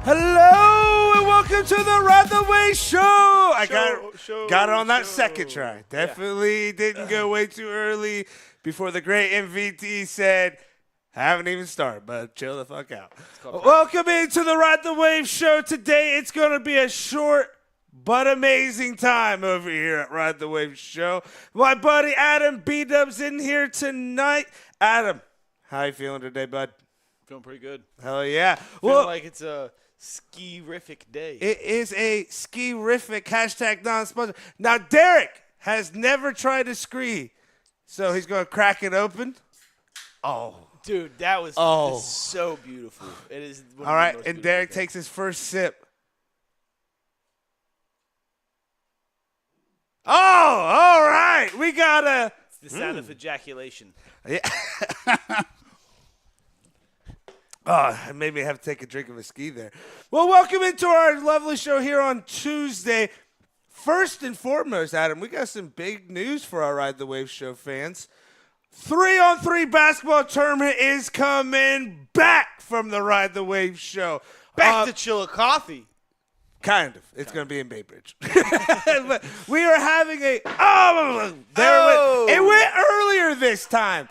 Hello and welcome to the Ride the Wave Show. I got it on that second try. Definitely didn't go way too early before the great MVT said, haven't even started, but chill the fuck out. Welcome into the Ride the Wave Show. Today it's going to be a short but amazing time over here at Ride the Wave Show. My buddy Adam B-Dub's in here tonight. Adam, how you feeling today, bud? Feeling pretty good. Hell yeah. Feeling like it's a ski-rific day. It is a ski-rific, hashtag non-sponsor. Now, Derek has never tried to ski, so he's going to crack it open. Oh. Dude, that was so beautiful. It is. All right, and Derek takes his first sip. Oh, all right. We got a. It's the sound of ejaculation. Yeah. Oh, it made me have to take a drink of a ski there. Well, welcome into our lovely show here on Tuesday. First and foremost, Adam, we got some big news for our Ride the Wave Show fans. 3-on-3 basketball tournament is coming back from the Ride the Wave Show. Back to Chillicothe. Kind of. It's going to be in Bay Bridge. But we are having a it went earlier this time.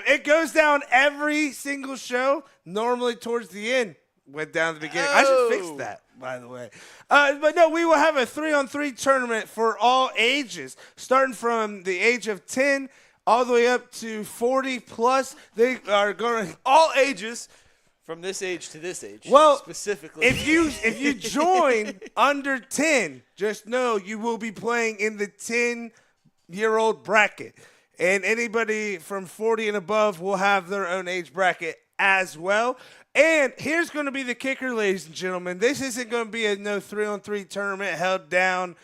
It goes down every single show. Normally towards the end. Went down at the beginning. I should fix that, by the way. But no, we will have a 3-on-3 tournament for all ages, starting from the age of 10 all the way up to 40 plus. They are going to all ages. From this age to this age, well, specifically. If you join under 10, just know you will be playing in the 10-year-old bracket. And anybody from 40 and above will have their own age bracket as well. And here's going to be the kicker, ladies and gentlemen. This isn't going to be a no 3-on-3 tournament held down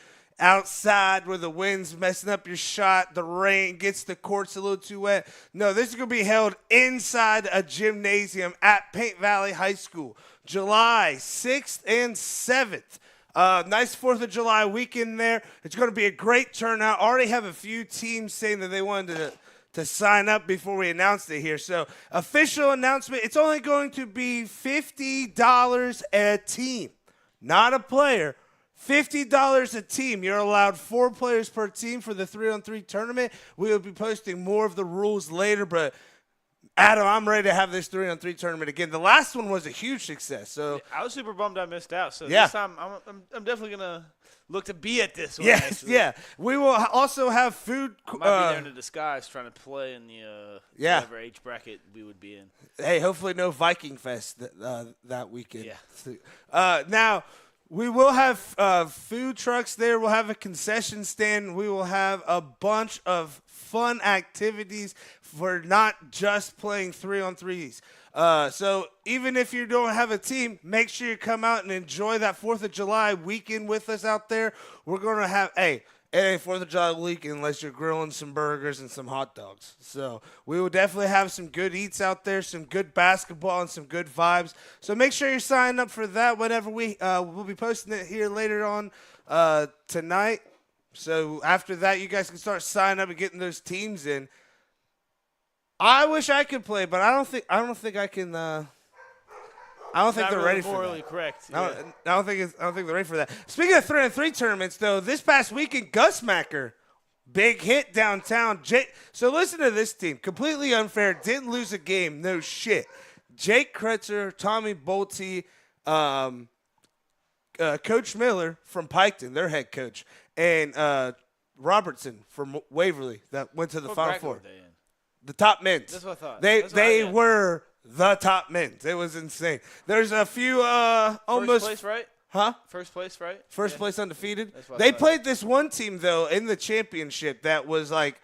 outside where the wind's messing up your shot, the rain gets the courts a little too wet. No, this is going to be held inside a gymnasium at Paint Valley High School, July 6th and 7th. Nice 4th of July weekend there. It's going to be a great turnout. Already have a few teams saying that they wanted to sign up before we announced it here. So, official announcement, it's only going to be $50 a team, not a player. $50 a team. You're allowed 4 players per team for the 3-on-3 tournament. We will be posting more of the rules later, but Adam, I'm ready to have this 3-on-3 tournament again. The last one was a huge success. So I was super bummed I missed out. So this time I'm definitely gonna look to be at this one. Yes, yeah. We will also have food. I might be there in a disguise trying to play in the whatever age bracket we would be in. Hey, hopefully no Viking Fest that weekend. Yeah. Now. We will have food trucks there. We'll have a concession stand. We will have a bunch of fun activities for not just playing 3-on-3s. So even if you don't have a team, make sure you come out and enjoy that 4th of July weekend with us out there. We're going to have, it ain't 4th of July weekend unless you're grilling some burgers and some hot dogs. So we will definitely have some good eats out there, some good basketball, and some good vibes. So make sure you're signing up for that whenever we'll be posting it here later on tonight. So after that, you guys can start signing up and getting those teams in. I wish I could play, but I don't think I can. I don't think they're ready for that. Morally correct. I don't think they're ready for that. Speaking of 3-on-3 tournaments, though, this past weekend, Gus Macker, big hit downtown. So listen to this team. Completely unfair. Didn't lose a game. No shit. Jake Kretzer, Tommy Bolte, Coach Miller from Piketon, their head coach, and Robertson from Waverly that went to the Final Four. The top men's. That's what I thought. They were the top men's. It was insane. There's a few almost. First place, right? Huh? First place, right? First place undefeated. They played this one team, though, in the championship that was like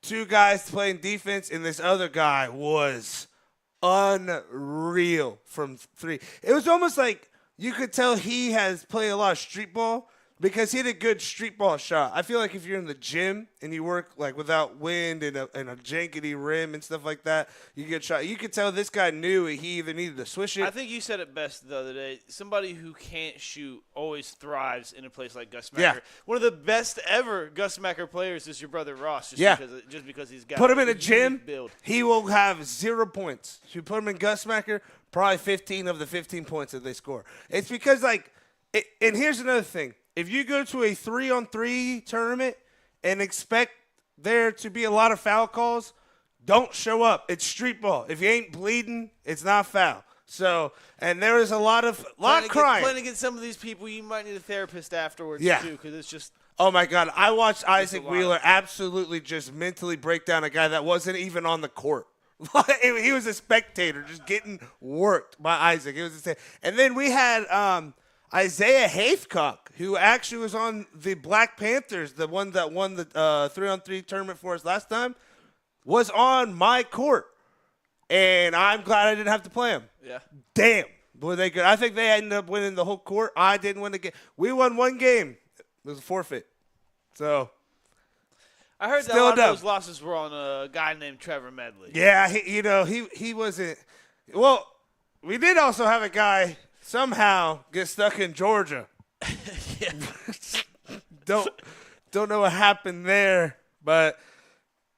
2 guys playing defense, and this other guy was unreal from 3. It was almost like you could tell he has played a lot of street ball, because he had a good street ball shot. I feel like if you're in the gym and you work like without wind and a jankety rim and stuff like that, you get shot. You could tell this guy knew he either needed to swish it. I think you said it best the other day. Somebody who can't shoot always thrives in a place like Gus Macker. Yeah. One of the best ever Gus Macker players is your brother Ross. Just because he's got put him in a gym, build. He will have 0 points. If you put him in Gus Macker, probably 15 of the 15 points that they score. It's because and here's another thing. If you go to a 3-on-3 tournament and expect there to be a lot of foul calls, don't show up. It's street ball. If you ain't bleeding, it's not foul. So, and there was a lot of crying. Playing against some of these people, you might need a therapist afterwards too, because it's just. Oh my God! I watched Isaac Wheeler absolutely just mentally break down a guy that wasn't even on the court. He was a spectator, just getting worked by Isaac. It was insane. And then we had Isaiah Haithcock, who actually was on the Black Panthers, the one that won the 3-on-3 tournament for us last time, was on my court. And I'm glad I didn't have to play him. Yeah. Damn. Were they good? I think they ended up winning the whole court. I didn't win the game. We won one game. It was a forfeit. So. I heard that a lot of those losses were on a guy named Trevor Medley. Yeah, he wasn't. Well, we did also have a guy somehow get stuck in Georgia. Don't know what happened there, but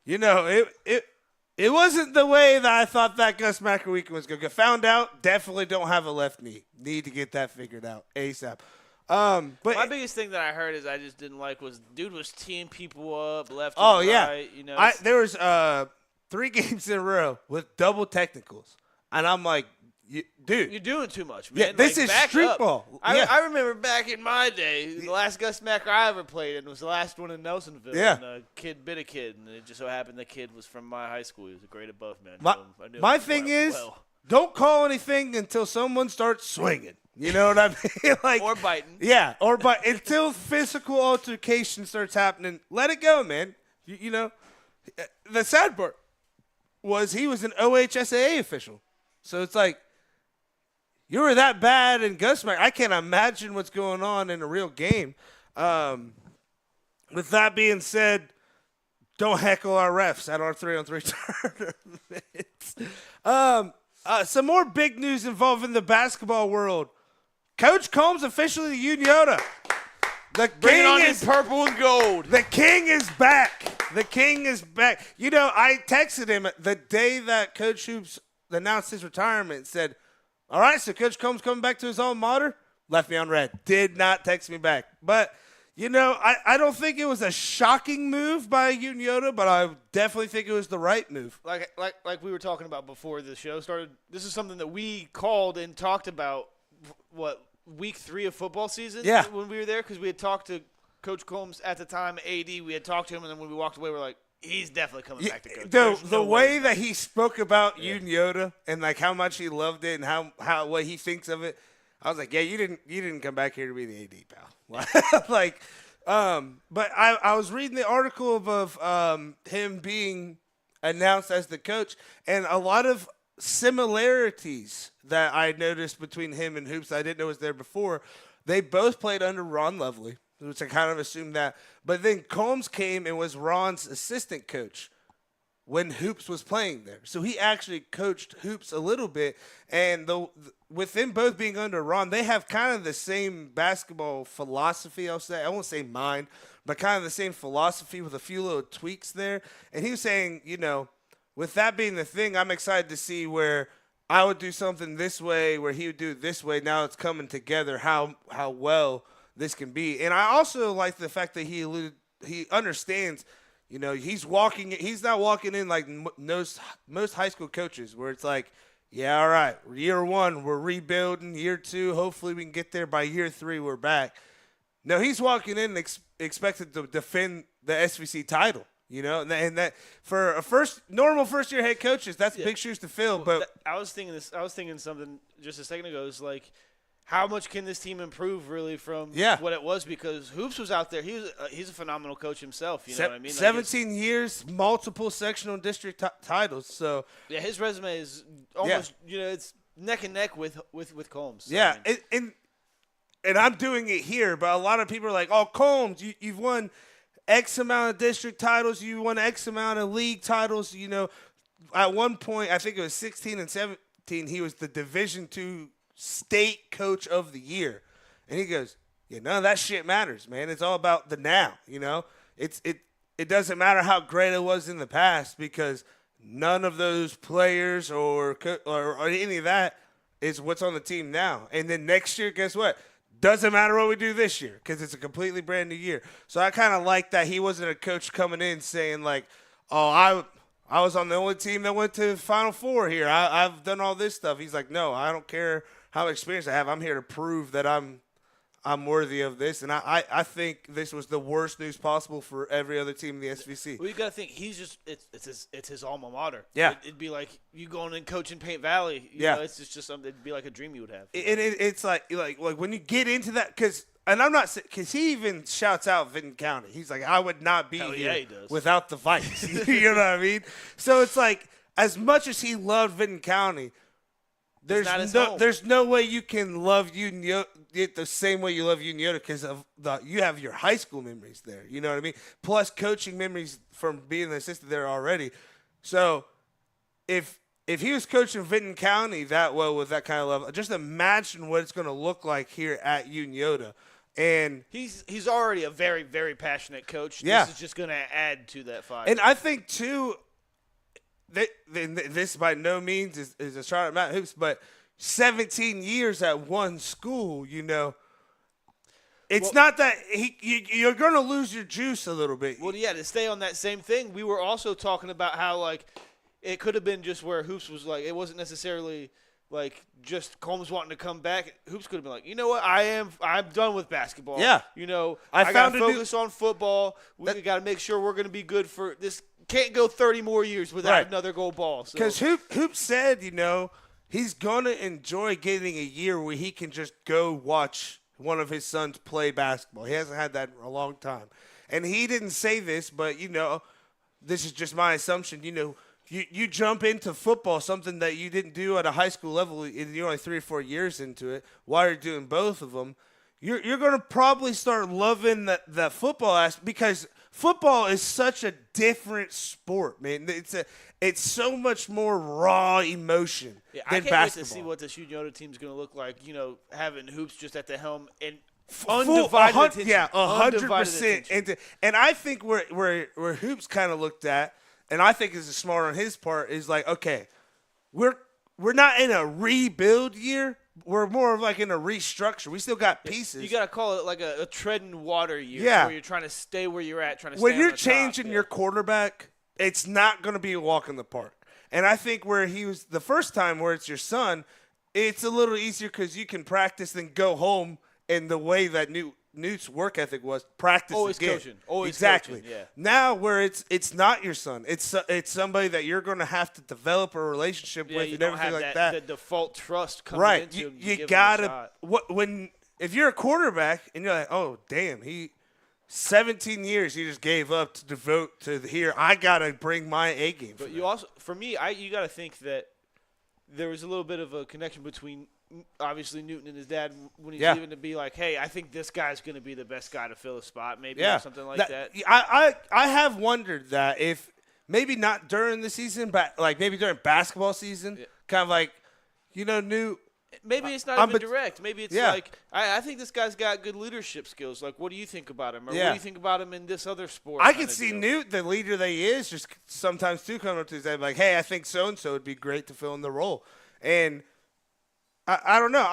it wasn't the way that I thought that Gus Macker weekend was going to go. Found out, definitely don't have a left knee. Need to get that figured out ASAP. But my biggest thing that I heard is I just didn't like was dude was teeing people up left and right. There was 3 games in a row with double technicals, and I'm like, dude, you're doing too much, man. Yeah, this is street ball. I remember back in my day, the last Gus Macker I ever played in was the last one in Nelsonville. Yeah. And a kid bit a kid, and it just so happened the kid was from my high school. He was a grade above, man. My thing is, don't call anything until someone starts swinging. You know what I mean? Or biting. Yeah, until physical altercation starts happening, let it go, man. The sad part was he was an OHSAA official. So it's like, you were that bad in Gus Macker. I can't imagine what's going on in a real game. With that being said, don't heckle our refs at our 3-on-3 tournaments. Some more big news involving the basketball world. Coach Combs officially Uniota. The king is purple and gold. The king is back. The king is back. I texted him the day that Coach Hoops announced his retirement and said, all right, so Coach Combs coming back to his alma mater? Left me on red. Did not text me back. But, I don't think it was a shocking move by Uniota, but I definitely think it was the right move. Like we were talking about before the show started, this is something that we called and talked about, week 3 of football season when we were there, because we had talked to Coach Combs at the time, AD. We had talked to him, and then when we walked away, we're like, he's definitely coming back to coach. The way that he spoke about Uniota and how much he loved it and how what he thinks of it, I was like, yeah, you didn't come back here to be the AD, pal. But I was reading the article of him being announced as the coach, and a lot of similarities that I noticed between him and Hoops I didn't know was there before. They both played under Ron Lovely, which I kind of assumed that. But then Combs came and was Ron's assistant coach when Hoops was playing there. So he actually coached Hoops a little bit. And with them both being under Ron, they have kind of the same basketball philosophy, I'll say. I won't say mine, but kind of the same philosophy with a few little tweaks there. And he was saying, with that being the thing, I'm excited to see where I would do something this way, where he would do it this way. Now it's coming together, how well this can be. And I also like the fact that he understands, he's not walking in like most high school coaches where it's like, yeah, all right, year 1, we're rebuilding. Year 2, hopefully we can get there. By year 3, we're back. No, he's walking in expected to defend the SVC title. And that for a normal first-year head coaches, that's big shoes to fill. But I was thinking something just a second ago. It's like, how much can this team improve really from what it was? Because Hoops was out there. He's a phenomenal coach himself. You know what I mean? 17 years, multiple sectional district titles. So his resume is almost it's neck and neck with Combs. Yeah, and and I'm doing it here, but a lot of people are like, oh, Combs, you've won X amount of district titles. You won X amount of league titles. At one point, I think it was 16 and 17, he was the Division II state coach of the year. And he goes, yeah, none of that shit matters, man. It's all about the now, It doesn't matter how great it was in the past because none of those players or any of that is what's on the team now. And then next year, guess what? Doesn't matter what we do this year because it's a completely brand new year. So I kind of like that he wasn't a coach coming in saying like, oh, I was on the only team that went to Final Four here. I've done all this stuff. He's like, no, I don't care how much experience I have. I'm here to prove that I'm worthy of this, and I think this was the worst news possible for every other team in the SVC. Well, you got to think he's just it's his alma mater. Yeah, it'd be like you going and coaching Paint Valley. You know, it's just something. It'd be like a dream you would have. And it's like when you get into that and I'm not because he even shouts out Vinton County. He's like, I would not be here without the Vikes. You know what I mean? So it's like as much as he loved Vinton County. There's no way you can love Union the same way you love Union because of you have your high school memories there. You know what I mean? Plus coaching memories from being an assistant there already. So if he was coaching Vinton County that well with that kind of love, just imagine what it's going to look like here at Uniota. And he's already a very, very passionate coach. Yeah. This is just going to add to that fire. And I think too. This by no means is a shot at Matt Hoops, but 17 years at one school, it's not that you're going to lose your juice a little bit. Well, yeah, to stay on that same thing, we were also talking about how, like, it could have been just where Hoops was like, it wasn't necessarily like just Combs wanting to come back. Hoops could have been like, you know what, I'm done with basketball. Yeah. I got to focus on football. We got to make sure we're going to be good for this. Can't go 30 more years without another gold ball. Because Hoop said, he's going to enjoy getting a year where he can just go watch one of his sons play basketball. He hasn't had that in a long time. And he didn't say this, but, this is just my assumption. You jump into football, something that you didn't do at a high school level, and you're only 3 or 4 years into it, while you're doing both of them, you're going to probably start loving that football aspect because – football is such a different sport, man. It's so much more raw emotion than basketball. I can't wait to see what this Uniota team is going to look like. Having Hoops just at the helm and undivided attention. Yeah, 100%. And I think where Hoops kind of looked at, and I think is smart on his part, is like, okay, we're not in a rebuild year. We're more of like in a restructure. We still got pieces. You got to call it like a treading water year where you're trying to stay where you're at, when you're changing your quarterback, it's not going to be a walk in the park. And I think where he was the first time where it's your son, it's a little easier because you can practice and go home in the way that Newt's work ethic was practice always again. Coaching. Always exactly. Coaching, yeah. Now where it's not your son. It's somebody that you're going to have to develop a relationship with and everything like that. The default trust coming into him. You gotta if you're a quarterback and you're like, oh damn, 17 years he just gave up to devote to here. I gotta bring my A game. But you also, for me, you gotta think that there was a little bit of a connection between. Obviously, Newton and his dad when he's leaving to be like, hey, I think this guy's going to be the best guy to fill a spot, maybe or something like that. I have wondered that if maybe not during the season, but like maybe during basketball season, kind of like, Newt. Maybe it's not even direct. Maybe it's like, I think this guy's got good leadership skills. Like, what do you think about him? Or what do you think about him in this other sport? I can see Newt, the leader that he is, just sometimes too coming up to his head like, hey, I think so-and-so would be great to fill in the role. And I don't know.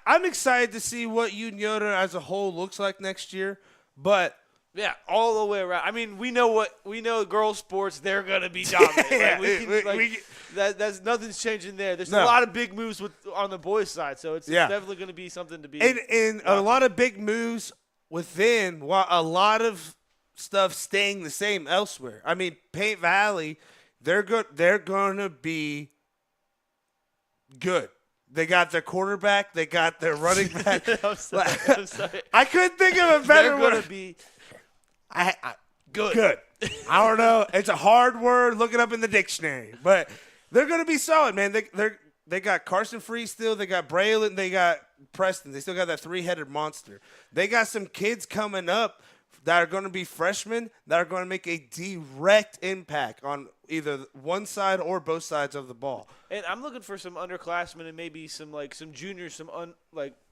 I'm excited to see what Uniota as a whole looks like next year, but yeah, all the way around. I mean, we know girls sports, they're gonna be dominant. That's nothing's changing there. There's a lot of big moves on the boys' side, so it's definitely gonna be something to be. And a lot of big moves within, while a lot of stuff staying the same elsewhere. I mean, Paint Valley, they're good. They're gonna be good. They got their quarterback. They got their running back. I'm sorry. I couldn't think of a better word. They're going to be good. I don't know. It's a hard word. Look it up in the dictionary. But they're going to be solid, man. They got Carson Free still. They got Braylon. They got Preston. They still got that 3-headed monster. They got some kids coming up that are going to be freshmen that are going to make a direct impact on either one side or both sides of the ball. And I'm looking for some underclassmen and maybe some juniors, some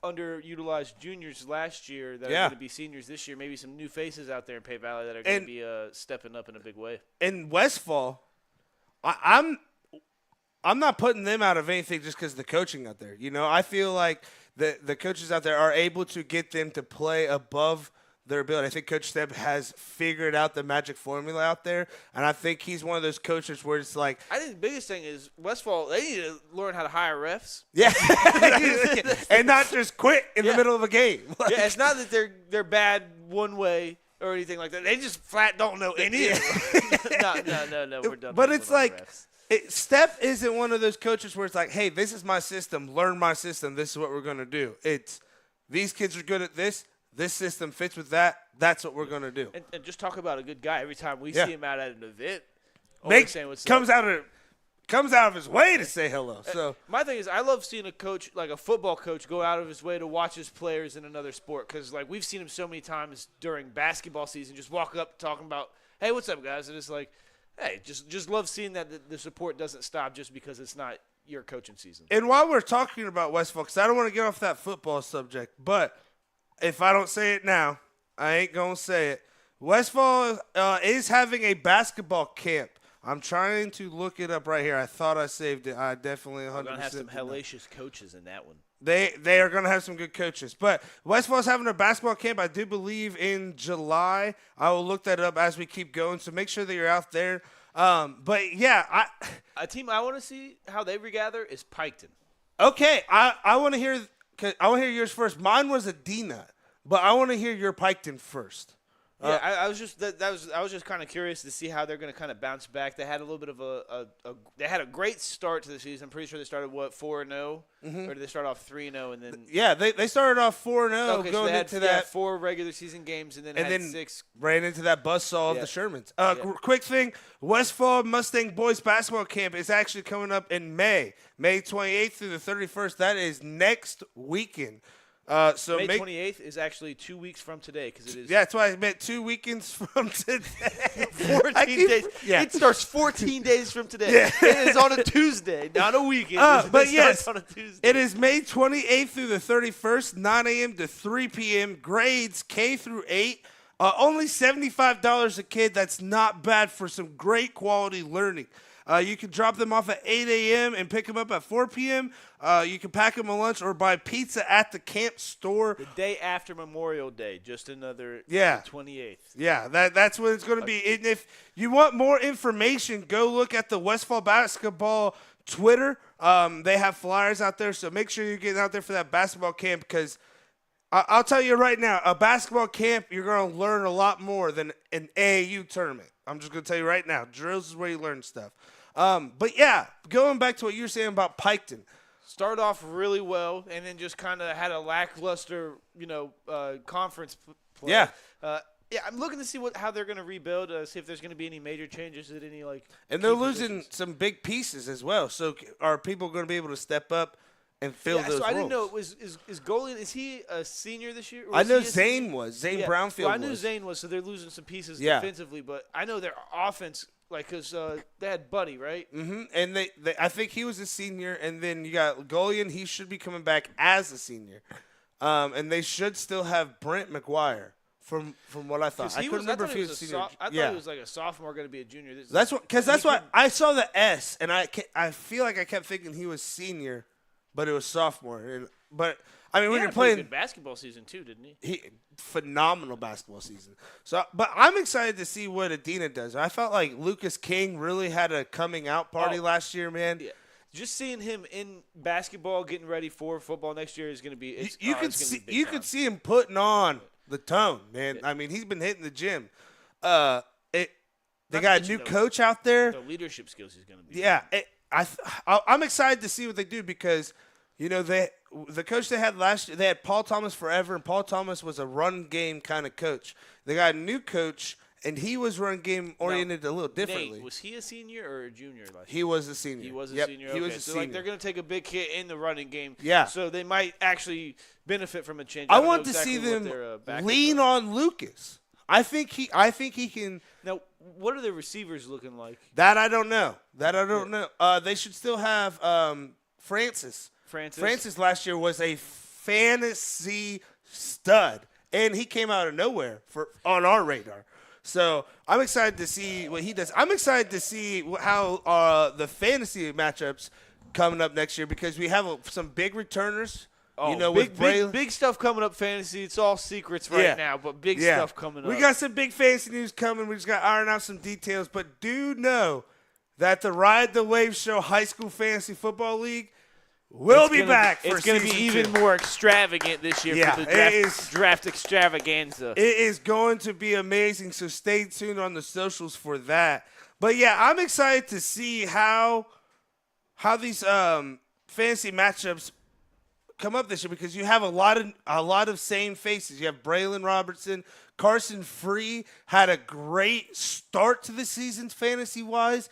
underutilized juniors last year that are going to be seniors this year. Maybe some new faces out there in Pay Valley that are going to be stepping up in a big way. In Westfall, I'm not putting them out of anything just because of the coaching out there. I feel like the coaches out there are able to get them to play above their ability. I think Coach Steb has figured out the magic formula out there, and I think he's one of those coaches where it's like – I think the biggest thing is Westfall, they need to learn how to hire refs. Yeah. And not just quit in the middle of a game. It's not that they're bad one way or anything like that. They just flat don't know any of it. No, we're done. But it's like Steph isn't one of those coaches where it's like, hey, this is my system. Learn my system. This is what we're going to do. It's these kids are good at this. This system fits with that. That's what we're going to do. And just talk about a good guy. Every time we see him out at an event, saying what's comes out of his way to say hello. So my thing is, I love seeing a coach, like a football coach, go out of his way to watch his players in another sport. Because we've seen him so many times during basketball season, just walk up talking about, hey, what's up, guys? And it's like, hey, just love seeing that the support doesn't stop just because it's not your coaching season. And while we're talking about Westfall, because I don't want to get off that football subject, but if I don't say it now, I ain't going to say it. Westfall is having a basketball camp. I'm trying to look it up right here. I thought I saved it. I definitely 100% We're going to have some hellacious coaches in that one. They are going to have some good coaches. But Westfall's having a basketball camp, I do believe, in July. I will look that up as we keep going, so make sure that you're out there. But, yeah. A team I want to see how they regather is Piketon. Okay. I want to hear – I want to hear yours first. Mine was Adina, but I want to hear your Piketon first. Yeah, I was just kind of curious to see how they're going to kind of bounce back. They had a little bit of they had a great start to the season. I'm pretty sure they started 4-0, or did they start off 3-0 and then? Yeah, they started off 4-0 okay, going so they had, into that 4 regular season games and then 6. Ran into that buzzsaw of the Shermans. Quick thing: Westfall Mustang Boys Basketball Camp is actually coming up in May 28th through the 31st. That is next weekend. So May 28th is actually 2 weeks from today because it is. Yeah, that's why I meant 2 weekends from today. 14 days. Yeah. It starts 14 days from today. Yeah. It is on a Tuesday, not a weekend. But yes, on a Tuesday. It is May 28th through the 31st, 9 a.m. to 3 p.m. Grades K through 8. Only $75 a kid. That's not bad for some great quality learning. You can drop them off at 8 a.m. and pick them up at 4 p.m. You can pack them a lunch or buy pizza at the camp store. The day after Memorial Day, just another 28th. Yeah, that's what it's going to be. And if you want more information, go look at the Westfall Basketball Twitter. They have flyers out there, so make sure you're getting out there for that basketball camp because I'll tell you right now, a basketball camp, you're going to learn a lot more than an AAU tournament. I'm just going to tell you right now, drills is where you learn stuff. But, yeah, going back to what you were saying about Piketon. Started off really well and then just kind of had a lackluster, conference play. Yeah. I'm looking to see how they're going to rebuild, see if there's going to be any major changes at any, And they're losing some big pieces as well. So are people going to be able to step up and fill those roles? I didn't know, is Golian, is he a senior this year? I know Zane was. Zane Brownfield was. I knew Zane was, so they're losing some pieces defensively. But I know their offense – because they had Buddy, right? Mm-hmm. And they, I think he was a senior, and then you got Golian. He should be coming back as a senior. And they should still have Brent McGuire from what I thought. I couldn't remember if he was a senior. I thought he was like a sophomore going to be a junior. That's why I saw the S, and I feel like I kept thinking he was senior, but it was sophomore. But I mean, when you're playing good basketball season too, didn't he? Phenomenal basketball season. So, but I'm excited to see what Adina does. I felt like Lucas King really had a coming out party last year, man. Yeah. Just seeing him in basketball, getting ready for football next year is going to be. You could see him putting on the tone, man. I mean, he's been hitting the gym. They got a new coach out there. The leadership skills he's going to be. Yeah, I'm excited to see what they do because. The coach they had last year, they had Paul Thomas forever, and Paul Thomas was a run game kind of coach. They got a new coach, and he was run game oriented a little differently. Nate, was he a senior or a junior last year? He was a senior. He was a senior. He okay. was a senior. Like they're going to take a big hit in the running game. Yeah. So they might actually benefit from a change. I want to see them lean on Lucas. I think he can. Now, what are the receivers looking like? That I don't know. Know. They should still have Francis. Francis last year was a fantasy stud, and he came out of nowhere on our radar. So I'm excited to see what he does. I'm excited to see how the fantasy matchups coming up next year because we have some big returners. Oh, big stuff coming up fantasy. It's all secrets now, but big stuff coming up. We got some big fantasy news coming. We just got to iron out some details. But do know that the Ride the Wave Show High School Fantasy Football League will be back for It's going to be even more extravagant this year for the draft extravaganza. It is going to be amazing, so stay tuned on the socials for that. But, yeah, I'm excited to see how these fantasy matchups come up this year because you have a lot of same faces. You have Braylon Robertson, Carson Free had a great start to the season fantasy-wise.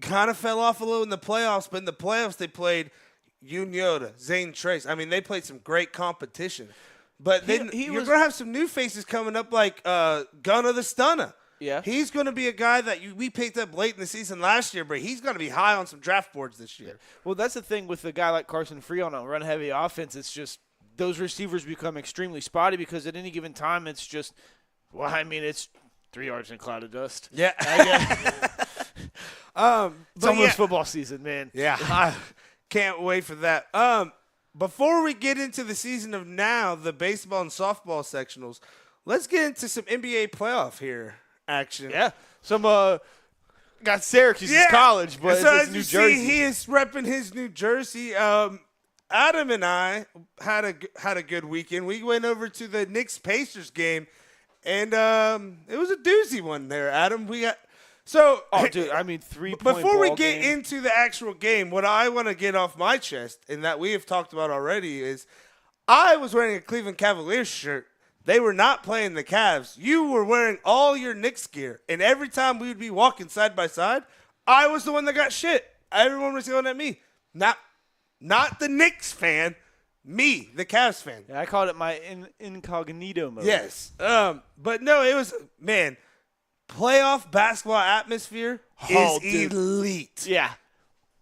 Kind of fell off a little in the playoffs, but in the playoffs they played Yoda, Zane Trace. I mean, they played some great competition. But then you're going to have some new faces coming up like Gunna the Stunner. Yeah. He's going to be a guy that we picked up late in the season last year, but he's going to be high on some draft boards this year. Well, that's the thing with a guy like Carson Free on a run-heavy offense. It's just those receivers become extremely spotty because at any given time it's just, it's 3 yards in a cloud of dust. Yeah. It's almost football season, man. Yeah. I can't wait for that. Before we get into the season of now, the baseball and softball sectionals, let's get into some NBA playoff action. Yeah. Some got Syracuse's college, but so it's New Jersey. He is repping his New Jersey. Adam and I had a good weekend. We went over to the Knicks-Pacers game, and it was a doozy one there, Adam. We got dude, 3-point before we get game. into the actual game, what I want to get off my chest, and that we have talked about already, is I was wearing a Cleveland Cavaliers shirt. They were not playing the Cavs. You were wearing all your Knicks gear. And every time we would be walking side by side, I was the one that got shit. Everyone was going at me. Not the Knicks fan, me, the Cavs fan. Yeah, I called it my incognito mode. Yes. But no, it was, man, playoff basketball atmosphere is elite. Yeah.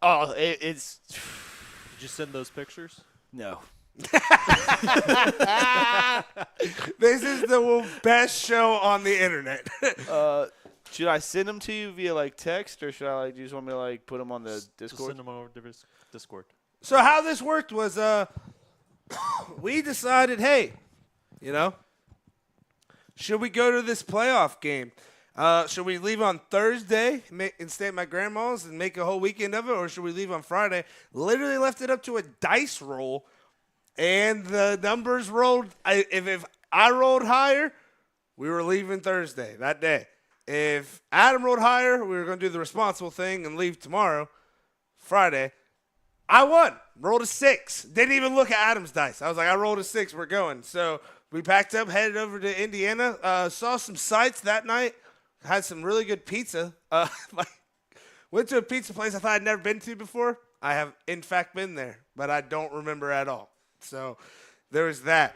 Oh, it's. Did you send those pictures? No. This is the best show on the internet. Should I send them to you via text, or should I do you just want me to put them on the Discord? Just send them over to Discord. So how this worked was we decided, hey, should we go to this playoff game? Should we leave on Thursday and stay at my grandma's and make a whole weekend of it, or should we leave on Friday? Literally left it up to a dice roll. And the numbers rolled. If I rolled higher, we were leaving Thursday that day. If Adam rolled higher, we were going to do the responsible thing and leave tomorrow, Friday. I won. Rolled a 6. Didn't even look at Adam's dice. I was like, I rolled a 6. We're going. So we packed up, headed over to Indiana. Saw some sights that night. Had some really good pizza. Went to a pizza place I thought I'd never been to before. I have, in fact, been there, but I don't remember at all. So there was that.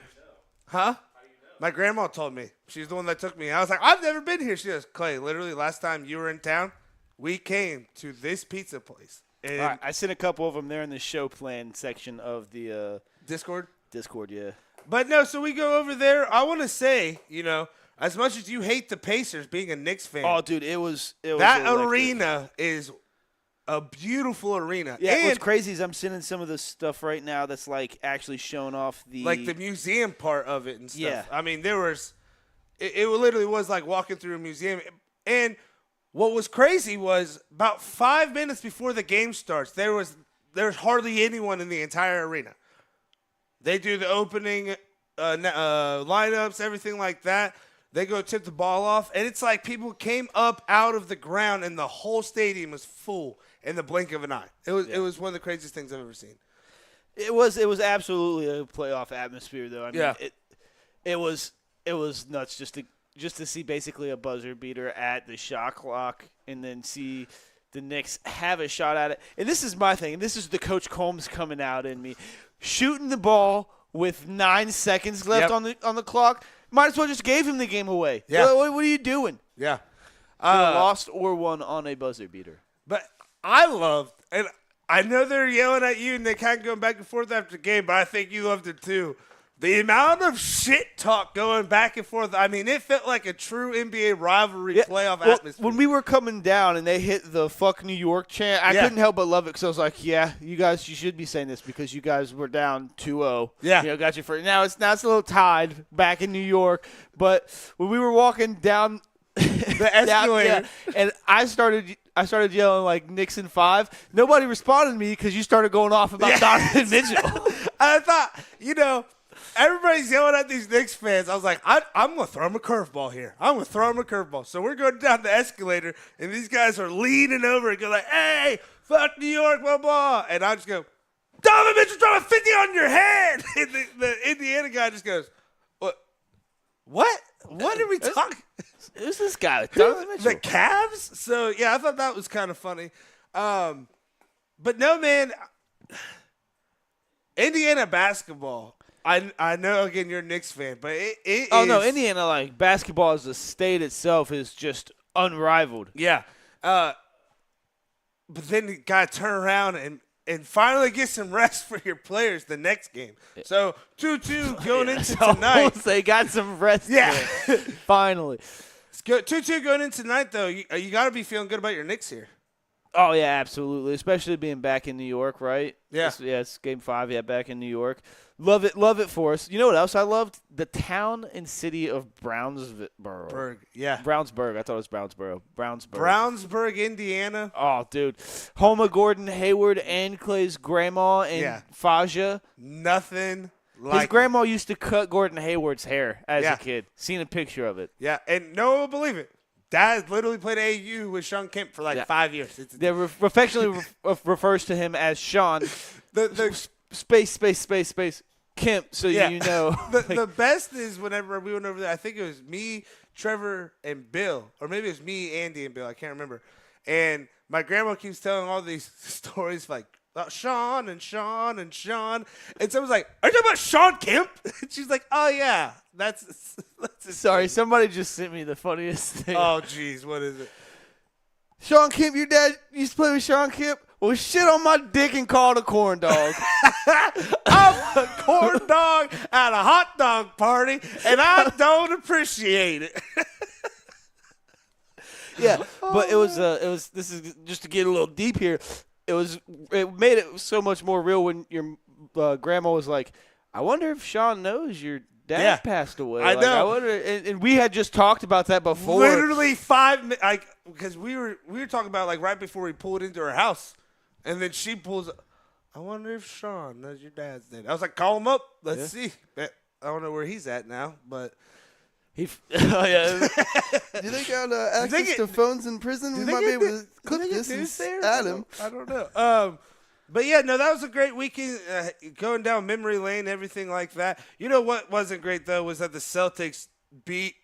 Huh? How do you know? My grandma told me. She's the one that took me. I was like, I've never been here. She goes, Clay, literally last time you were in town, we came to this pizza place. And all right, I sent a couple of them there in the show plan section of the Discord? Discord, yeah. But no, so we go over there. I want to say, as much as you hate the Pacers being a Knicks fan. Oh, dude, it was that electric. Arena is a beautiful arena. Yeah, and what's crazy is I'm sending some of this stuff right now that's actually showing off the museum part of it and stuff. Yeah. I mean, there was it literally was like walking through a museum. And what was crazy was about 5 minutes before the game starts, there's hardly anyone in the entire arena. They do the opening lineups, everything like that. They go tip the ball off, and it's like people came up out of the ground, and the whole stadium was full in the blink of an eye. It was one of the craziest things I've ever seen. It was absolutely a playoff atmosphere, though. I mean, it was nuts just to just to see basically a buzzer beater at the shot clock and then see the Knicks have a shot at it. And this is my thing. And this is the Coach Combs coming out in me. Shooting the ball with 9 seconds left on the clock. Might as well just gave him the game away. Yeah. What are you doing? Yeah. Lost or won on a buzzer beater. But I loved, and I know they're yelling at you and they kind of going back and forth after the game, but I think you loved it too. The amount of shit talk going back and forth, I mean, it felt like a true NBA rivalry playoff atmosphere. When we were coming down and they hit the fuck New York chant, I couldn't help but love it because I was like, you should be saying this because you guys were down 2-0. Yeah. Got you for now. It's a little tied back in New York. But when we were walking down the escalator, and I started yelling like Nixon 5. Nobody responded to me because you started going off about Donovan Mitchell. I thought, everybody's yelling at these Knicks fans. I was like, I'm going to throw them a curveball here. I'm going to throw them a curveball. So we're going down the escalator, and these guys are leaning over and go like, hey, fuck New York, blah, blah. And I just go, Donovan Mitchell throwing 50 on your head. And the Indiana guy just goes, what? What are we talking? Who's this guy? Donovan Mitchell. The Cavs? So, I thought that was kind of funny. But no, man, Indiana basketball, I know, again, you're a Knicks fan, but it is. Oh, no, Indiana, like, basketball as a state itself is just unrivaled. Yeah. But then you got to turn around and finally get some rest for your players the next game. So 2-2 going into tonight. They got some rest. Yeah. Finally. 2-2 going into tonight, though. You got to be feeling good about your Knicks here. Oh, yeah, absolutely. Especially being back in New York, right? Yeah. It's Game 5, back in New York. Love it for us. You know what else I loved? The town and city of Brownsboro. Brownsburg. I thought it was Brownsboro. Brownsburg, Indiana. Oh, dude. Home of Gordon Hayward and Clay's grandma and Faja. Nothing like his grandma used to cut Gordon Hayward's hair as a kid. Seen a picture of it. Yeah, and no one will believe it. Dad literally played AU with Sean Kemp for 5 years. They affectionately refers to him as Sean. The space Kemp, so you know. The best is whenever we went over there, I think it was me, Trevor, and Bill. Or maybe it was me, Andy, and Bill. I can't remember. And my grandma keeps telling all these stories like Sean and Sean and Sean. And someone's like, are you talking about Sean Kemp? And she's like, oh, yeah. That's Sorry, somebody just sent me the funniest thing. Oh, jeez. What is it? Sean Kemp, your dad used to play with Sean Kemp? Well, shit on my dick and call it a corn dog. I'm a corn dog at a hot dog party, and I don't appreciate it. Yeah, but it was. This is just to get a little deep here. It made it so much more real when your grandma was like, "I wonder if Sean knows your dad passed away." I know. I wonder, and we had just talked about that before. Literally 5 minutes, because we were talking about right before we pulled into her house, and then she pulls. I wonder if Sean knows your dad's dead. I was like, call him up. Let's see. I don't know where he's at now, but he. Oh yeah. Do they got access to phones in prison? We might be able to clip this and add him. I don't know. But yeah, no, that was a great weekend. Going down memory lane, everything like that. You know what wasn't great though was that the Celtics beat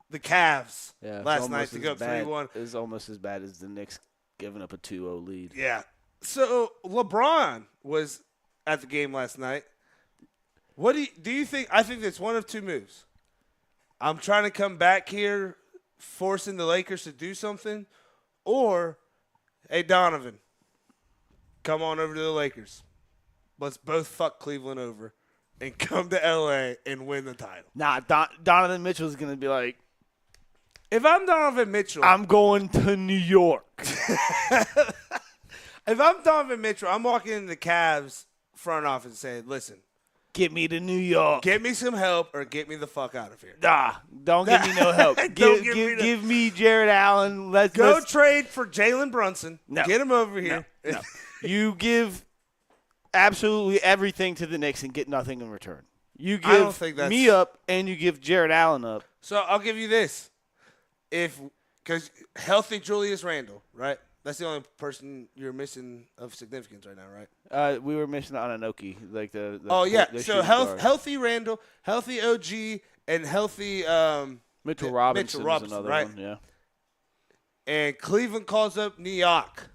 the Cavs last night to go up 3-1. It was almost as bad as the Knicks giving up a 2-0 lead. Yeah. So LeBron was at the game last night. What do you think? I think it's one of two moves. I'm trying to come back here, forcing the Lakers to do something, or, hey, Donovan, come on over to the Lakers. Let's both fuck Cleveland over and come to L.A. and win the title. Nah, Donovan Mitchell's going to be like, if I'm Donovan Mitchell, I'm going to New York. If I'm Donovan Mitchell, I'm walking into the Cavs front office and saying, listen, get me to New York. Get me some help or get me the fuck out of here. Nah, don't give me no help. give me Jared Allen. Let's trade for Jalen Brunson. No. Get him over here. No. You give absolutely everything to the Knicks and get nothing in return. You give me up and you give Jared Allen up. So I'll give you this. Because healthy Julius Randle, right? That's the only person you're missing of significance right now, right? We were missing Ananoki, like the oh yeah. The so healthy Randle, healthy OG, and healthy Mitchell Robinson was Robinson, another right? one, yeah. And Cleveland calls up New York,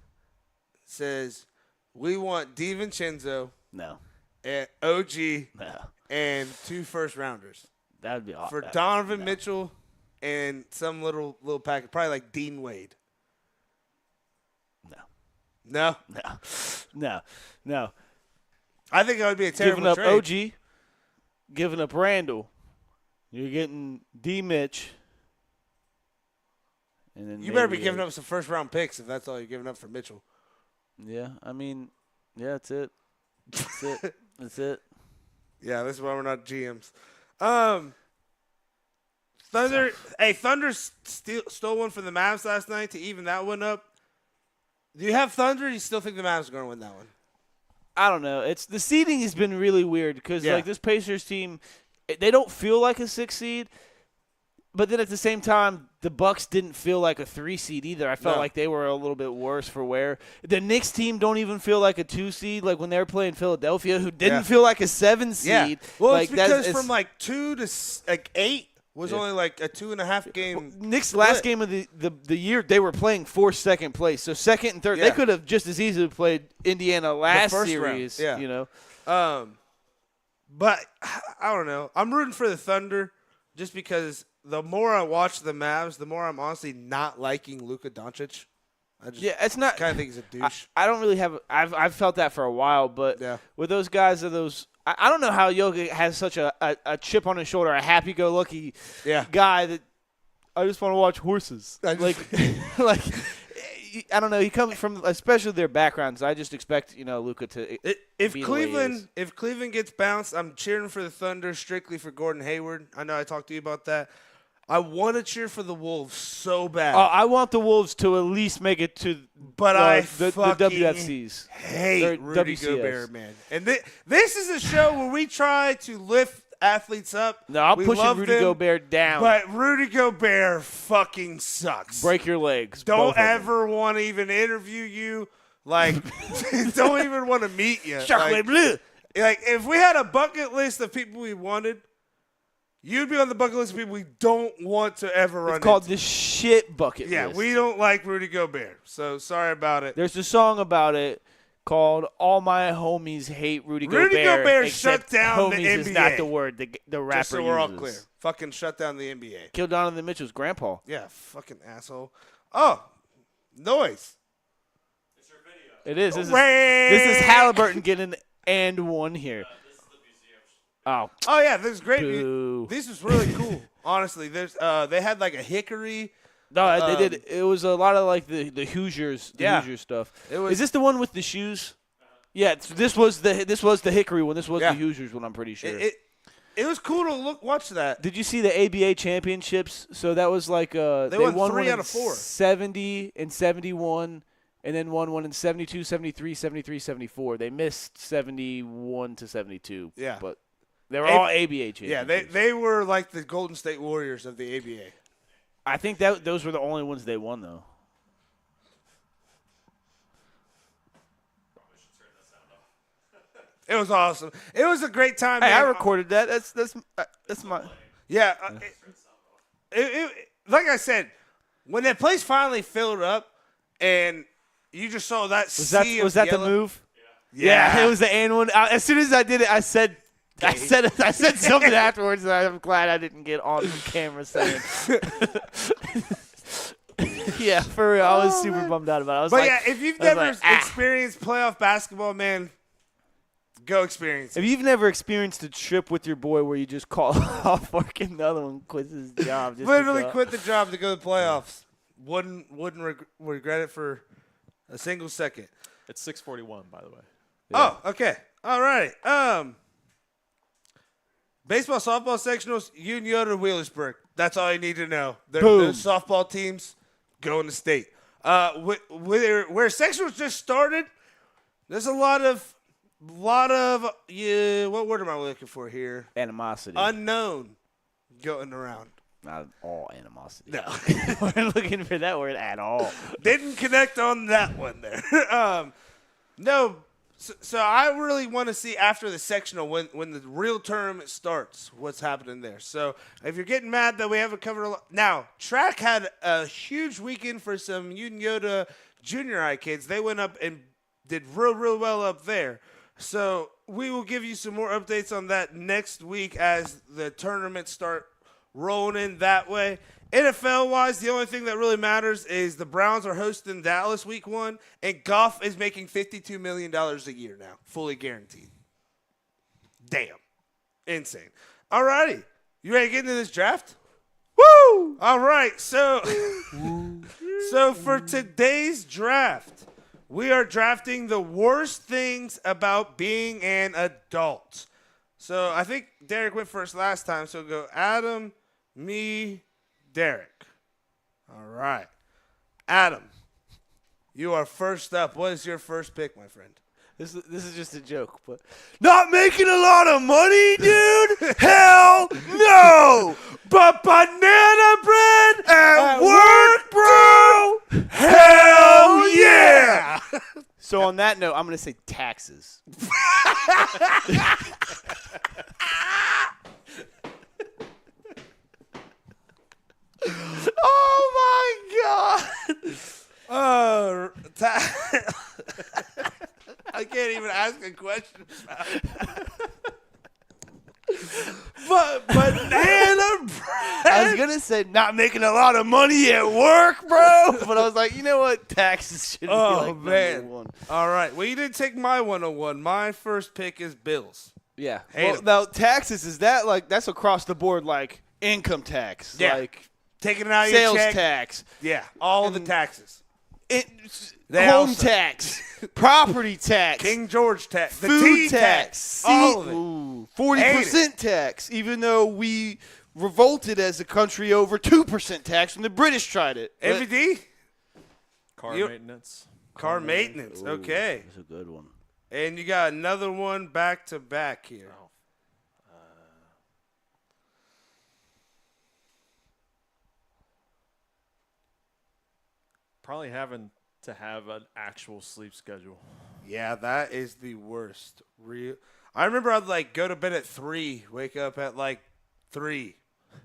says, we want DiVincenzo No. and OG No. and 2 first-rounders. That would be awesome. For Donovan Mitchell and some little package, probably like Dean Wade. No? No. I think that would be a terrible Giving up trade. OG, giving up Randall. You're getting D. Mitch. And then You better be giving up some first-round picks if that's all you're giving up for Mitchell. Yeah, I mean, yeah, that's it. That's it. Yeah, this is why we're not GMs. Thunder stole one from the Mavs last night to even that one up. Do you have Thunder, or do you still think the Mavs are going to win that one? I don't know. It's the seeding has been really weird because like this Pacers team, they don't feel like a 6 seed, but then at the same time, the Bucks didn't feel like a 3 seed either. I felt like they were a little bit worse for wear. The Knicks team don't even feel like a 2 seed, like when they were playing Philadelphia, who didn't feel like a 7 seed. Yeah. Well, like it's because from like 2 to 8 was only like a 2.5 game. Knicks last game of the year, they were playing for second place. So second and third, they could have just as easily played Indiana last series. Round. Yeah. You know. But I don't know. I'm rooting for the Thunder just because the more I watch the Mavs, the more I'm honestly not liking Luka Doncic. It's not kind of think he's a douche. I don't really have. I've felt that for a while, but with those guys, I don't know how Jokic has such a chip on his shoulder, a happy-go-lucky guy that I just want to watch horses. Like I don't know. He comes from, especially their backgrounds. I just expect Luka to. If Cleveland gets bounced, I'm cheering for the Thunder strictly for Gordon Hayward. I know I talked to you about that. I want to cheer for the Wolves so bad. I want the Wolves to at least make it to the WFCs. Hate Rudy Gobert, man. And this is a show where we try to lift athletes up. No, I'm pushing Rudy Gobert down. But Rudy Gobert fucking sucks. Break your legs. Don't ever want to even interview you. Like, don't even want to meet you. Chocolate bleu. Like, if we had a bucket list of people we wanted, you'd be on the bucket list of people we don't want to ever run into. It's called the shit bucket list. Yeah, we don't like Rudy Gobert, so sorry about it. There's a song about it called "All My Homies Hate Rudy Gobert." Rudy Gobert shut down the NBA. Homies is not the word the rapper Just so we're all uses. clear. Fucking shut down the NBA. Killed Donovan Mitchell's grandpa. Yeah, fucking asshole. Oh, noise. It's your video. It is. This is Halliburton getting and one here. Oh yeah, this is great. Boo. This is really cool. Honestly, there's they had like a hickory. No, they did. It was a lot of like the Hoosiers, Hoosier stuff. Is this the one with the shoes? Yeah, this was the hickory one. This was the Hoosiers one. I'm pretty sure. It was cool to watch that. Did you see the ABA championships? So that was like they won 3 out of 4. 70 and 71. And then won one in 72, 73, 73, 74. They missed 71 to 72. Yeah. But they were all ABA champions. Yeah, they were like the Golden State Warriors of the ABA. I think those were the only ones they won, though. Probably should turn that sound off. It was awesome. It was a great time. Hey, man. I recorded that. That's my. Yeah. Like I said, when that place finally filled up, and you just saw that sea was of that the yellow. move? Yeah, it was the and one. As soon as I did it, I said something afterwards, and I'm glad I didn't get on camera saying. Yeah, for real, I was super bummed out about it. If you've never experienced playoff basketball, man, go experience it. If you've never experienced a trip with your boy where you just call off work and the other one quits his job, just literally quit the job to go to the playoffs, wouldn't regret it for a single second. It's 6:41, by the way. Yeah. Oh, okay. All right. Baseball, softball sectionals, Union Yoder, Wheelersburg. That's all you need to know. Those softball teams going to state. Where sectionals just started, there's a lot of what word am I looking for here? Animosity. Unknown going around. Not all animosity. No. We're looking for that word at all. Didn't connect on that one there. No, So I really want to see after the sectional when the real tournament starts what's happening there. So if you're getting mad that we haven't covered a lot. Now, track had a huge weekend for some Union Yoda junior high kids. They went up and did real well up there. So we will give you some more updates on that next week as the tournaments start rolling in that way. NFL-wise, the only thing that really matters is the Browns are hosting Dallas week 1, and Goff is making $52 million a year now, fully guaranteed. Damn. Insane. All righty. You ready to get into this draft? Woo! All right. So for today's draft, we are drafting the worst things about being an adult. So I think Derek went first last time, so go Adam, me, Derek. All right. Adam, you are first up. What is your first pick, my friend? This is just a joke, but not making a lot of money, dude? Hell no! But banana bread at work, bro? Hell yeah! So on that note, I'm going to say taxes. Oh, my God. I can't even ask a question about it. But banana bread. I was going to say not making a lot of money at work, bro. But I was like, you know what? Taxes should be like man. number one. All right. Well, you didn't take my 101. My first pick is Bills. Yeah. Hate Well, 'em. now, taxes, is that like, that's across the board, like income tax. Yeah. Like Taking it out of sales your check. tax. Yeah. All the taxes. They Home also- tax. Property tax. King George tax. The Food tea tax. All of it. 40% tax, even though we revolted as a country over 2% tax when the British tried it. MVD? Car You- maintenance. Car maintenance. Ooh, Okay. That's a good one. And you got another one back to back here. Oh. Probably having to have an actual sleep schedule. Yeah, that is the worst. I remember I'd like go to bed at 3, wake up at like 3.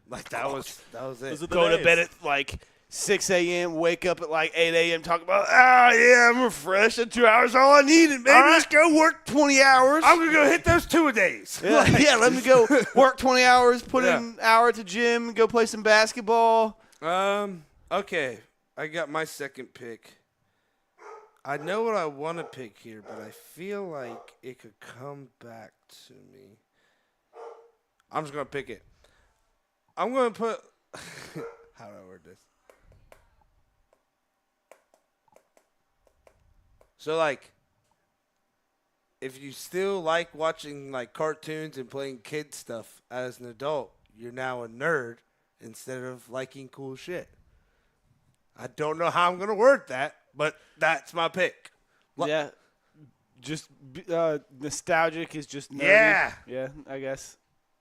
Like that was it. Those are the Go to days. bed at like 6 a.m., wake up at like 8 a.m., talk about, yeah, I'm refreshed. At 2 hours, all I needed, baby. All right. Let's go work 20 hours. I'm gonna go hit those 2-a-days. Yeah, let me go work 20 hours, put Yeah. in an hour at the gym, go play some basketball. Okay. I got my second pick. I know what I want to pick here, but I feel like it could come back to me. I'm just going to pick it. I'm going to put... How do I word this? So, like, if you still like watching, like, cartoons and playing kid stuff as an adult, you're now a nerd instead of liking cool shit. I don't know how I'm going to word that, but that's my pick. Yeah. Just nostalgic is just nerdy. Yeah. Yeah, I guess.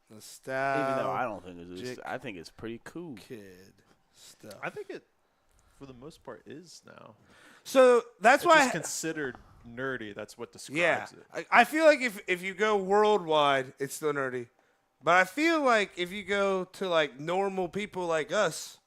Nostalgia. Even though I don't think it's I think it's pretty cool. Kid stuff. I think it, for the most part, is now. So that's It's why. just considered nerdy. That's what describes Yeah. it. I feel like if you go worldwide, it's still nerdy. But I feel like if you go to like normal people like us,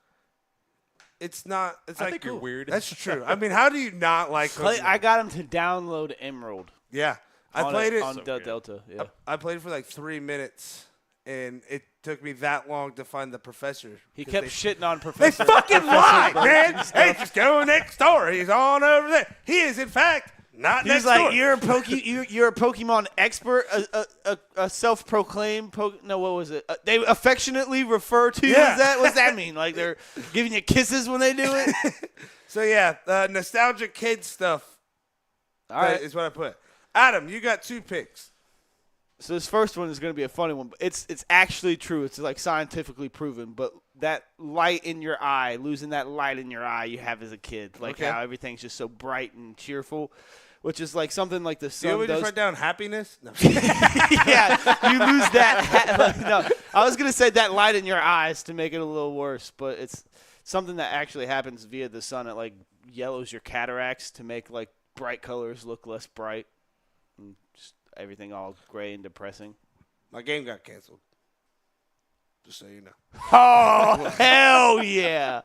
it's not. It's I like think you're cool. weird. That's true. I mean, how do you not like? I got him to download Emerald. Yeah, I played it on So good. Delta. Yeah. I played it for like 3 minutes, and it took me that long to find the professor. He 'cause kept they- shitting on They Professor. fucking lie, man. Hey, just go next door. He's on over there. He is, in fact, not He's next like, door. you're a Pokemon expert, a self-proclaimed no, what was it? They affectionately refer to you Yeah. as that. What's that mean? Like they're giving you kisses when they do it? So, yeah, nostalgic kid stuff All right. is what I put. Adam, you got 2 picks. So this first one is going to be a funny one, but it's actually true. It's like scientifically proven. But that light in your eye, losing that light in your eye you have as a kid, like Okay. how everything's just so bright and cheerful, which is like something like the Do you sun want me to does. just write down happiness? No. Yeah, you lose that. No, I was gonna say that light in your eyes to make it a little worse, but it's something that actually happens via the sun. It like yellows your cataracts to make like bright colors look less bright. Just everything all gray and depressing. My game got canceled. Just so you know. Oh, hell yeah.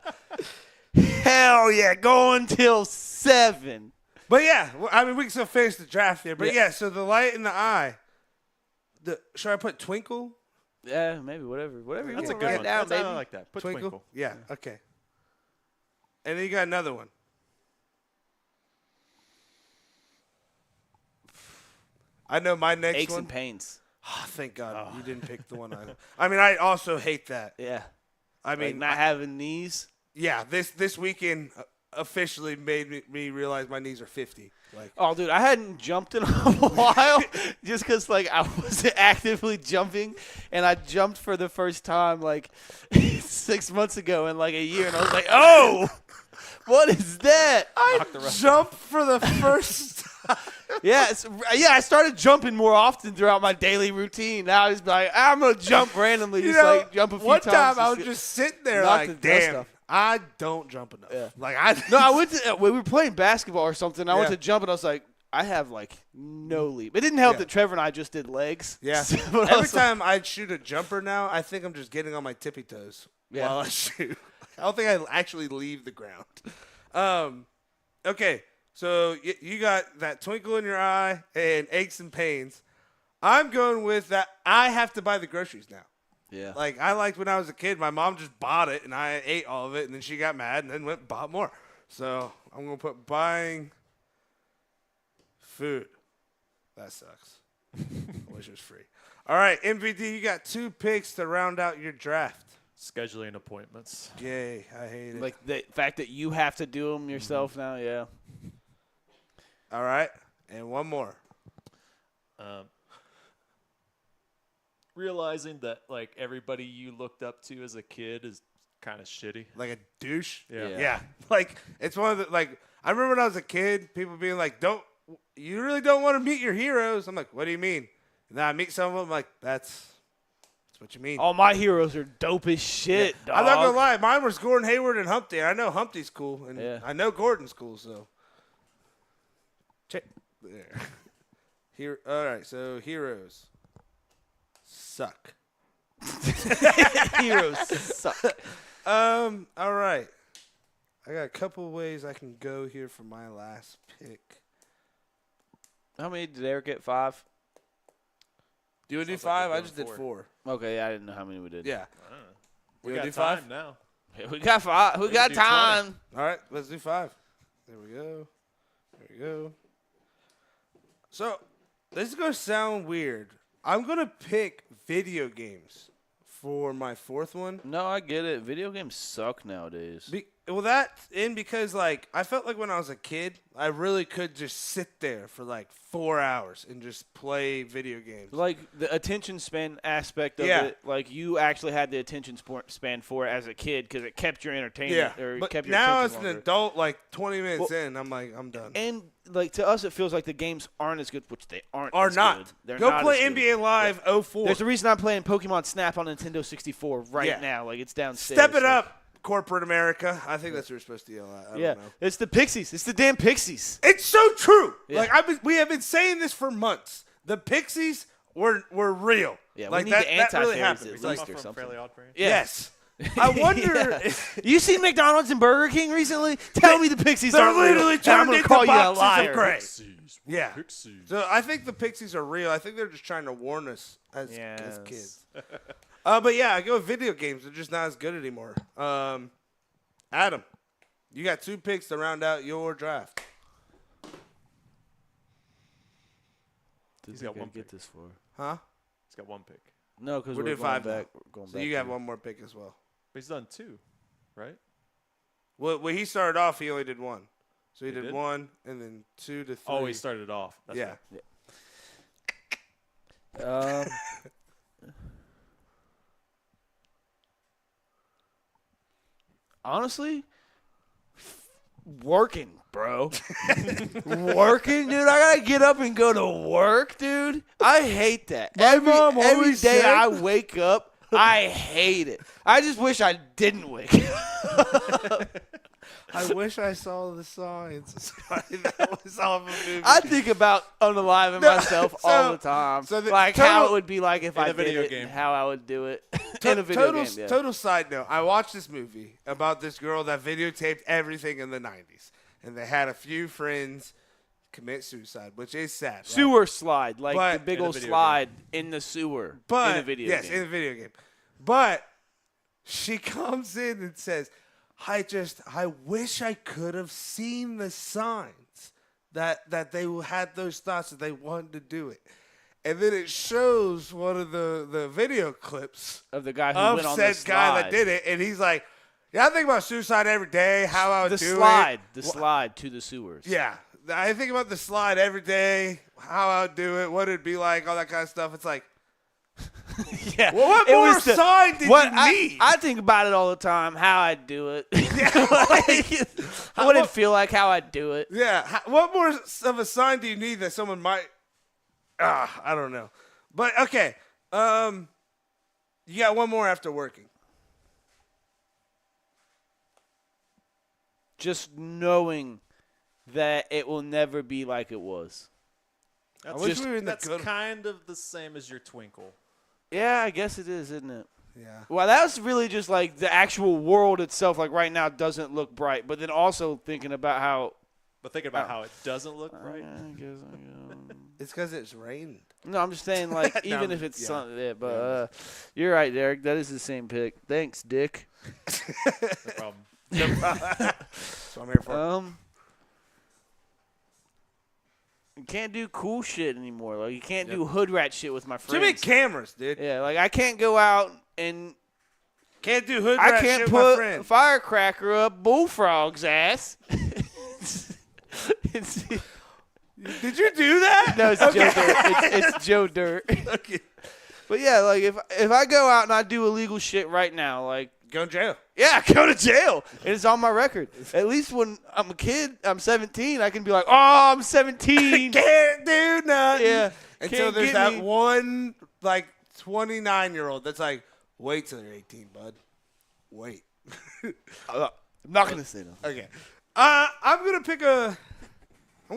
Hell yeah. Going till 7. But yeah, I mean, we can still finish the draft here. But yeah, so the light in the eye. Should I put twinkle? Yeah, maybe whatever. Whatever you That's a want good right one. now, That's, baby. I like that. Put twinkle. Yeah, okay. And then you got another one. I know my next Aches one. and pains. Oh, thank God you didn't pick the one I mean, I also hate that. Yeah. I mean, like not having knees. Yeah, this weekend officially made me realize my knees are 50. Like, oh, dude, I hadn't jumped in a while just because, like, I wasn't actively jumping, and I jumped for the first time, like, 6 months ago in, like, a year, and I was like, oh, what is that? I jumped for the first time. Yeah, I started jumping more often throughout my daily routine. Now I was like, I'm going to jump randomly, like, jump a few times. One time I was just sitting there like, damn. I don't jump enough. Yeah. Like I went to we were playing basketball or something. I went to jump and I was like, I have like no leap. It didn't help that Trevor and I just did legs. Yeah. Every time I shoot a jumper now, I think I'm just getting on my tippy toes while I shoot. I don't think I actually leave the ground. Okay, so you got that twinkle in your eye and aches and pains. I'm going with that. I have to buy the groceries now. Yeah. Like, I liked when I was a kid, my mom just bought it, and I ate all of it, and then she got mad and then went and bought more. So I'm going to put buying food. That sucks. I wish it was free. All right, MVD, you got 2 picks to round out your draft. Scheduling appointments. Yay, I hate it. Like the fact that you have to do them yourself now, yeah. All right, and one more. Realizing that, like, everybody you looked up to as a kid is kind of shitty. Like a douche? Yeah. Like, it's one of the, like, I remember when I was a kid, people being like, you really don't want to meet your heroes. I'm like, what do you mean? And then I meet some of them, I'm like, that's what you mean. All my heroes are dope as shit, dog. I'm not going to lie. Mine was Gordon Hayward and Humpty. I know Humpty's cool, and I know Gordon's cool, so. Check. There. Here. All right, so heroes suck. Heroes suck. All right. I got a couple ways I can go here for my last pick. How many did Eric get? 5? Do you want to do 5? I just did 4. Okay, yeah, I didn't know how many we did. Yeah. We got do time 5 now. We got 5. We got time. All right, let's do 5. There we go. There we go. So, this is going to sound weird. I'm going to pick video games for my 4th one. No, I get it. Video games suck nowadays. Because, like, I felt like when I was a kid, I really could just sit there for, like, 4 hours and just play video games. Like, the attention span aspect of it, like, you actually had the attention span for it as a kid because it kept your entertainment. Yeah, Or but kept your now as attention an longer. adult, like, 20 minutes in, I'm like, I'm done. And, like, to us, it feels like the games aren't as good, which they aren't Are as not. good. They're Go not play as good. NBA Live 04. There's a reason I'm playing Pokemon Snap on Nintendo 64 right now. Like, it's downstairs. Step it up, corporate America. I think that's what you're supposed to yell at. I don't know. It's the Pixies. It's the damn Pixies. It's so true. Yeah. Like, we have been saying this for months. The Pixies were real. Yeah, like we need the that really anti-fairies happened. at It's like, least or From something. Fairly Odd Parents. yes. I wonder. You seen McDonald's and Burger King recently? Tell me the Pixies They're aren't real, literally and I'm turned gonna into call you a boxes of liar. gray. Pixies. Yeah. Pixies. So I think the Pixies are real. I think they're just trying to warn us as Yes. kids. But yeah, I go with video games. They're just not as good anymore. Adam, you got 2 picks to round out your draft. He's got one get pick. this for. Huh? He's got 1 pick. No, because We're we're doing going 5 back. now. We're going So back you have to- one more pick as well. But he's done 2, right? Well, when he started off, he only did 1. So he did did? 1 and then 2 to 3. Oh, he started off. That's yeah. right. Honestly, working, bro. Working, dude. I gotta get up and go to work, dude. I hate that. mom every always day said- I wake up, I hate it. I just wish I didn't wake up. I wish I saw the signs. That was off a movie. I think about unaliving myself all the time. So how it would be like if I did it and how I would do it in a video game. Yeah. Total side note, I watched this movie about this girl that videotaped everything in the 90s. And they had a few friends commit suicide, which is sad. Right? Sewer slide, like the big old slide in the sewer in a video game. Yes, in a video game. But she comes in and says, I wish I could have seen the signs that they had those thoughts that they wanted to do it. And then it shows one of the video clips of the guy who went on the slide. Guy that did it, and he's like, yeah, I think about suicide every day, how I would do it. The slide to the sewers. Yeah. I think about the slide every day, how I would do it, what it'd be like, all that kind of stuff. It's like, yeah. Well, what more sign did you need? I think about it all the time, how I'd do it. What it'd feel like, how I'd do it. Yeah. What more of a sign do you need that someone might? I don't know. But, okay. You got one more after working. Just knowing that it will never be like it was. That's kind of the same as your twinkle. Yeah, I guess it is, isn't it? Yeah. Well, that was really just like the actual world itself, like right now, doesn't look bright. But then also thinking about how. But thinking about how it doesn't look bright. I guess it's because it's rained. No, I'm just saying, like, even if it's something there. But you're right, Derek. That is the same pick. Thanks, Dick. No problem. That's what I'm here for. You can't do cool shit anymore. Like, you can't do hood rat shit with my friends. Too many cameras, dude. Yeah, like, I can't go out and can't do hood rat shit with my put friends. A firecracker up Bullfrog's ass. Did you do that? No, it's Joe Dirt. It's Joe Dirt. Okay. But yeah, like if I go out and I do illegal shit right now, like go to jail. Yeah, go to jail. And it's on my record. At least when I'm a kid, I'm 17, I can be like, oh, I'm 17. Can't do nothing. Yeah. Until there's that one, like, 29-year-old that's like, wait till you're 18, bud. Wait. I'm not going to say no. Okay. I'm going to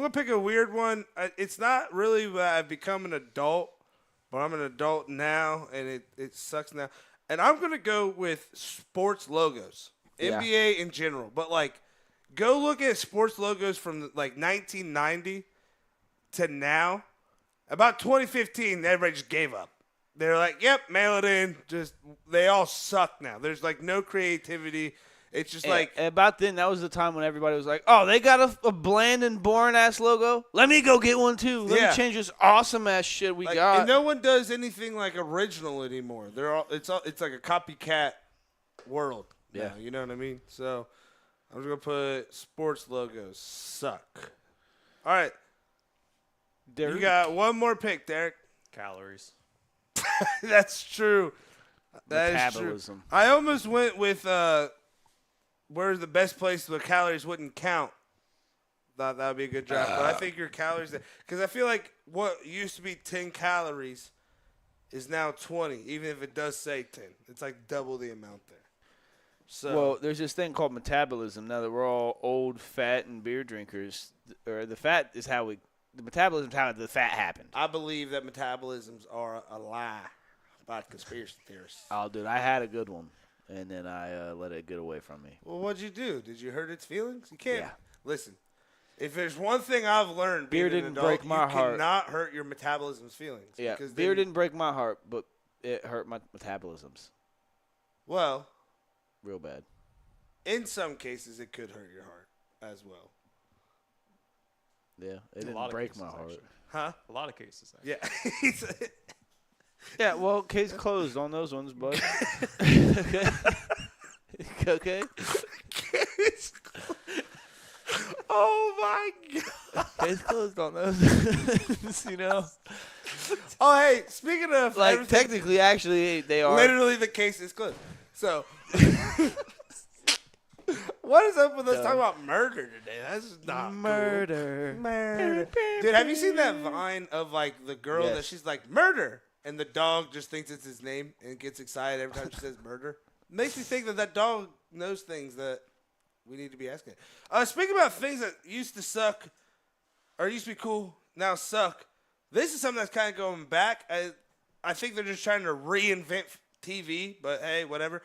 pick a weird one. It's not really that I've become an adult, but I'm an adult now, and it sucks now. And I'm going to go with sports logos, NBA in general. But, like, go look at sports logos from, like, 1990 to now. About 2015, everybody just gave up. They're like, yep, mail it in. They all suck now. There's, like, no creativity. It's just like. About then, that was the time when everybody was like, oh, they got a bland and boring-ass logo? Let me go get one, too. Let me change this awesome-ass shit we got. And no one does anything, like, original anymore. It's like a copycat world. Yeah. Now, you know what I mean? So, I'm just going to put sports logos suck. All right. Derek. You got one more pick, Derek. Calories. That's true. That is true. I almost went with where's the best place where calories wouldn't count. Thought that would be a good draft. But I think your calories – because I feel like what used to be 10 calories is now 20, even if it does say 10. It's like double the amount there. So, well, there's this thing called metabolism. Now that we're all old, fat, and beer drinkers, or the fat is how we – the metabolism is how the fat happened. I believe that metabolisms are a lie by conspiracy theorists. Oh, dude, I had a good one, and then I let it get away from me. Well, what'd you do? Did you hurt its feelings? You can't. Yeah. Listen, if there's one thing I've learned being an adult, break my heart. You cannot hurt your metabolism's feelings. Yeah, beer didn't break my heart, but it hurt my metabolisms. Well. Real bad. In some cases, it could hurt your heart as well. Yeah, it didn't break my heart. Actually. Huh? A lot of cases, actually. Yeah. Yeah, well, case closed on those ones, bud. Okay. Okay. Oh, my God. Case closed on those. You know? Oh, hey, speaking of. Like, technically, actually, they are. Literally, the case is closed. So. What is up with us talking about murder today? That's not murder. Cool. Murder. Dude, have you seen that Vine of, like, the girl that she's like, murder? And the dog just thinks it's his name and gets excited every time she says murder? It makes me think that dog knows things that we need to be asking. Speaking about things that used to suck or used to be cool, now suck. This is something that's kind of going back. I think they're just trying to reinvent TV, but hey, whatever.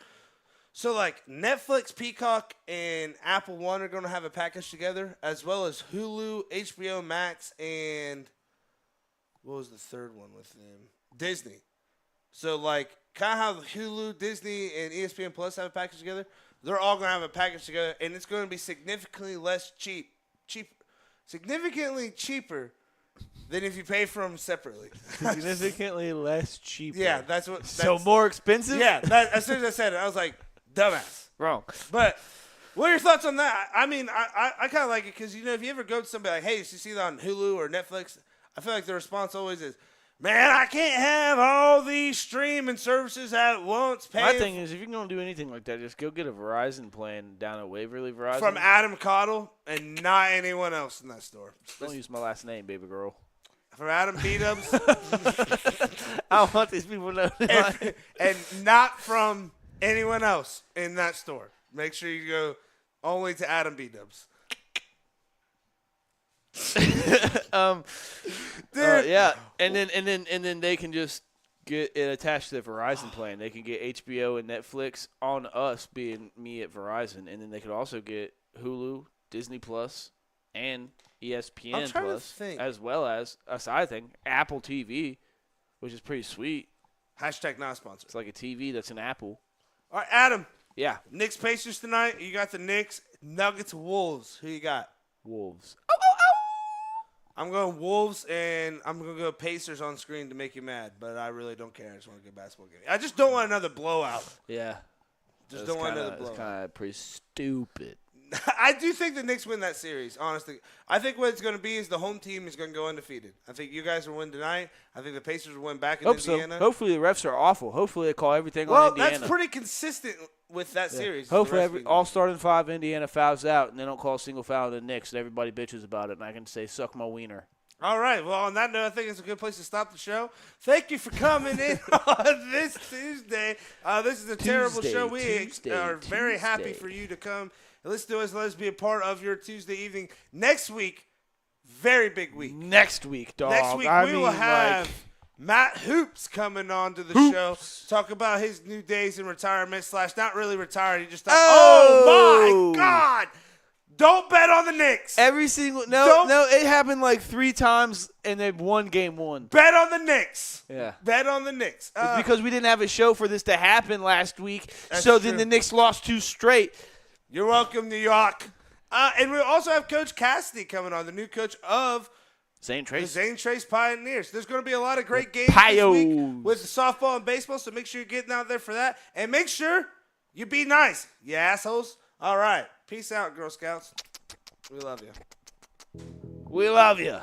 So, like, Netflix, Peacock, and Apple One are going to have a package together, as well as Hulu, HBO Max, and what was the third one with them? Disney. So, like, kind of how Hulu, Disney, and ESPN Plus have a package together, they're all going to have a package together, and it's going to be significantly significantly cheaper than if you pay for them separately. Significantly less cheaper. Yeah, that's what. So more expensive? Yeah, as soon as I said it, I was like, dumbass. Wrong. But what are your thoughts on that? I mean, I kind of like it because, you know, if you ever go to somebody like, hey, did you see that on Hulu or Netflix? I feel like the response always is, man, I can't have all these streaming services at once. My thing is, if you're going to do anything like that, just go get a Verizon plan down at Waverly Verizon. From Adam Cottle and not anyone else in that store. Don't use my last name, baby girl. From Adam B-Dubs. I don't want these people to know. And not from anyone else in that store. Make sure you go only to Adam B-Dubs. Yeah, and then they can just get it attached to their Verizon plan. They can get HBO and Netflix on us, being me at Verizon, and then they could also get Hulu, Disney Plus, and ESPN Plus, as well as a side thing, Apple TV, which is pretty sweet. Hashtag not sponsored. It's like a TV that's an Apple. All right, Adam. Yeah. Knicks Pacers tonight. You got the Knicks. Nuggets Wolves. Who you got? Wolves. I'm going Wolves, and I'm going to go Pacers on screen to make you mad, but I really don't care. I just want a good basketball game. I just don't want another blowout. Yeah. Just don't want another blowout. It's kind of pretty stupid. I do think the Knicks win that series, honestly. I think what it's going to be is the home team is going to go undefeated. I think you guys will win tonight. I think the Pacers will win back in Indiana. So. Hopefully the refs are awful. Hopefully they call everything on Indiana. Well, that's pretty consistent with that series. Hopefully all starting five Indiana fouls out, and they don't call a single foul to the Knicks, and everybody bitches about it, and I can say, suck my wiener. All right. Well, on that note, I think it's a good place to stop the show. Thank you for coming in on this Tuesday. This is a terrible show. We are very happy for you to come and listen to us. Let us be a part of your Tuesday evening. Next week, very big week. Next week, dog. Next week, we will have Matt Hoops coming on to the show. Talk about his new days in retirement / not really retired. He just thought, oh my God. Don't bet on the Knicks. Every single it happened like 3 times and they've won game 1. Bet on the Knicks. Yeah. Bet on the Knicks. It's because we didn't have a show for this to happen last week. So then the Knicks lost 2 straight. You're welcome, New York. And we also have Coach Cassidy coming on, the new coach of Zane Trace. The Zane Trace Pioneers. There's going to be a lot of great games this week with softball and baseball, so make sure you're getting out there for that. And make sure you be nice, you assholes. All right. Peace out, Girl Scouts. We love you. We love you.